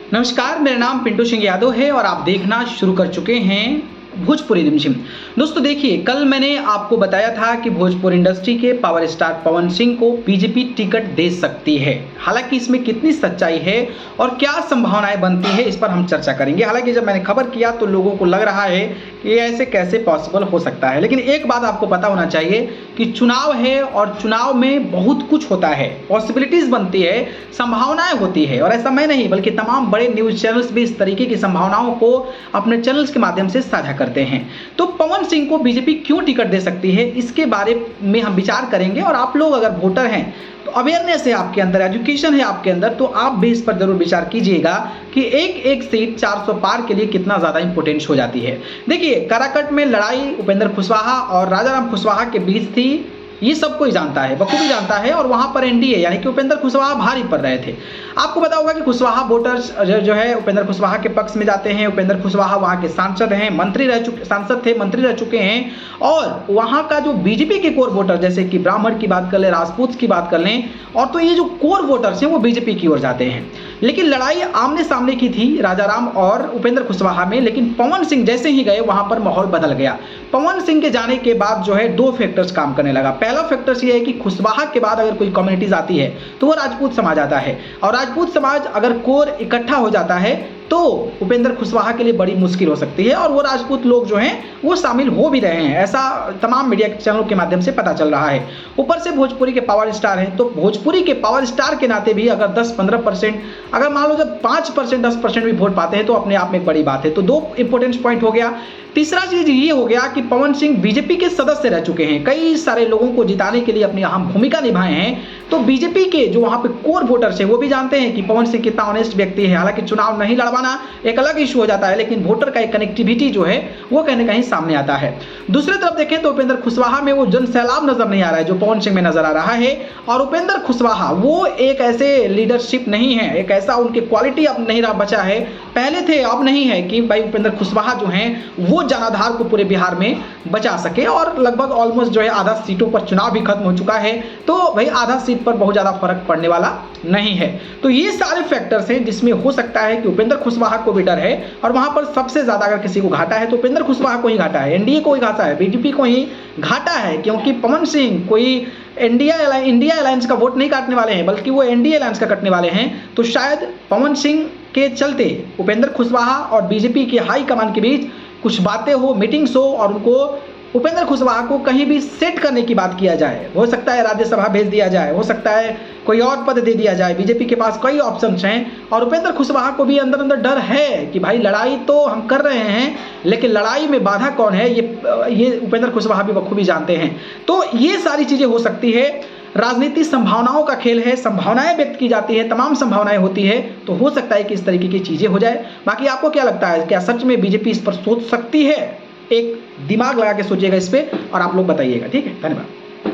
नमस्कार, मेरा नाम पिंटू सिंह यादव है और आप देखना शुरू कर चुके हैं भोजपुरी रिमझिम। दोस्तों देखिए, कल मैंने आपको बताया था कि भोजपुरी इंडस्ट्री के पावर स्टार पवन सिंह को बीजेपी टिकट दे सकती है। हालांकि इसमें कितनी सच्चाई है और क्या संभावनाएं बनती है, इस पर हम चर्चा करेंगे। हालांकि जब मैंने खबर किया तो लोगों को लग रहा है कि ऐसे कैसे पॉसिबल हो सकता है, लेकिन एक बात आपको पता होना चाहिए कि चुनाव है और चुनाव में बहुत कुछ होता है, पॉसिबिलिटीज बनती है, संभावनाएं होती है। और ऐसा मैं नहीं बल्कि तमाम बड़े न्यूज चैनल्स भी इस तरीके की संभावनाओं को अपने चैनल्स के माध्यम से साझा करते हैं। तो पवन सिंह को बीजेपी क्यों टिकट दे सकती है, इसके बारे में हम विचार करेंगे। और आप लोग अगर वोटर हैं तो अवेयरनेस है आपके अंदर, एजुकेशन है आपके अंदर, तो आप भी इस पर जरूर विचार कीजिएगा कि एक एक सीट 400 पार के लिए कितना ज़्यादा इंपोर्टेंस हो जाती है। देखिए, काराकट में लड़ाई उपेंद्र कुशवाहा और राजाराम कुशवाहा के बीच थी, ये सब कोई जानता है, बखूबी जानता है। और वहां पर एनडीए यानी कि उपेंद्र कुशवाहा भारी पड़ रहे थे। आपको पता होगा कि कुशवाहा वोटर्स जो है उपेंद्र कुशवाहा के पक्ष में जाते हैं। उपेंद्र कुशवाहा वहां के सांसद हैं, सांसद थे, मंत्री रह चुके हैं। और वहां का जो बीजेपी के कोर वोटर, जैसे कि ब्राह्मण की बात कर लें, राजपूत की बात कर लें, और तो ये जो कोर वोटर्स हैं वो बीजेपी की ओर जाते हैं। लेकिन लड़ाई आमने सामने की थी राजाराम और उपेंद्र कुशवाहा में। लेकिन पवन सिंह जैसे ही गए वहां पर माहौल बदल गया। पवन सिंह के जाने के बाद जो है दो फैक्टर्स काम करने लगा। पहला फैक्टर्स ये है कि कुशवाहा के बाद अगर कोई कम्युनिटीज आती है तो वो राजपूत समाज आता है, और राजपूत समाज अगर कोर इकट्ठा हो जाता है तो उपेंद्र कुशवाहा के लिए बड़ी मुश्किल हो सकती है। और वो राजपूत लोग जो हैं वो शामिल हो भी रहे हैं, ऐसा तमाम मीडिया चैनलों के माध्यम से पता चल रहा है। ऊपर से भोजपुरी के पावर स्टार हैं, तो भोजपुरी के पावर स्टार के नाते भी अगर 10-15%, अगर मान लो जब 5% 10% भी वोट पाते हैं तो अपने आप में एक बड़ी बात है। तो दो इंपॉर्टेंट पॉइंट हो गया। तीसरा चीज ये हो गया कि पवन सिंह बीजेपी के सदस्य रह चुके हैं, कई सारे लोगों को जिताने के लिए अपनी अहम भूमिका निभाए हैं। तो बीजेपी के जो वहां पे कोर वोटर्स हैं वो भी जानते हैं कि पवन सिंह कितना ऑनेस्ट व्यक्ति है। हालांकि चुनाव नहीं लड़वाना एक अलग इशू हो जाता है, लेकिन वोटर का एक कनेक्टिविटी जो है वो कहीं ना कहीं सामने आता है। दूसरी तरफ देखें तो उपेंद्र कुशवाहा में वो जन सैलाब नजर नहीं आ रहा है जो पवन सिंह में नजर आ रहा है। और उपेंद्र कुशवाहा वो एक ऐसे लीडरशिप नहीं है, एक ऐसा उनके क्वालिटी अब नहीं रहा बचा है, पहले थे अब नहीं है कि भाई उपेंद्र कुशवाहा जो हैं वो जनाधार को पूरे बिहार में बचा सके। और लगभग ऑलमोस्ट जो है आधा सीटों पर चुनाव भी खत्म हो चुका है, तो भाई आधा सीट पर बहुत ज्यादा फर्क पड़ने वाला नहीं है। तो ये सारे फैक्टर्स हैं जिसमें हो सकता है कि उपेंद्र कुशवाहा को भी डर है, और वहां पर सबसे ज्यादा अगर किसी को घाटा है तो उपेंद्र कुशवाहा को ही घाटा है, एनडीए को ही घाटा है, बीजेपी को ही घाटा है। क्योंकि पवन सिंह कोई इंडिया अलायंस का वोट नहीं काटने वाले हैं, बल्कि वो एनडीए अलायंस का कटने वाले हैं। तो शायद पवन सिंह के चलते उपेंद्र कुशवाहा और बीजेपी के हाई कमान के बीच कुछ बातें हो, मीटिंग्स हो, और उनको उपेंद्र कुशवाहा को कहीं भी सेट करने की बात किया जाए। हो सकता है राज्यसभा भेज दिया जाए, हो सकता है कोई और पद दे दिया जाए। बीजेपी के पास कई ऑप्शंस हैं, और उपेंद्र कुशवाहा को भी अंदर अंदर डर है कि भाई लड़ाई तो हम कर रहे हैं, लेकिन लड़ाई में बाधा कौन है ये उपेंद्र कुशवाहा भी बखूबी जानते हैं। तो ये सारी चीजें हो सकती है। राजनीति संभावनाओं का खेल है, संभावनाएं व्यक्त की जाती है, तमाम संभावनाएं होती है। तो हो सकता है कि इस तरीके की चीजें हो जाए। बाकी आपको क्या लगता है, क्या सच में बीजेपी इस पर सोच सकती है? एक दिमाग लगा के सोचिएगा इस पे और आप लोग बताइएगा। ठीक है, धन्यवाद।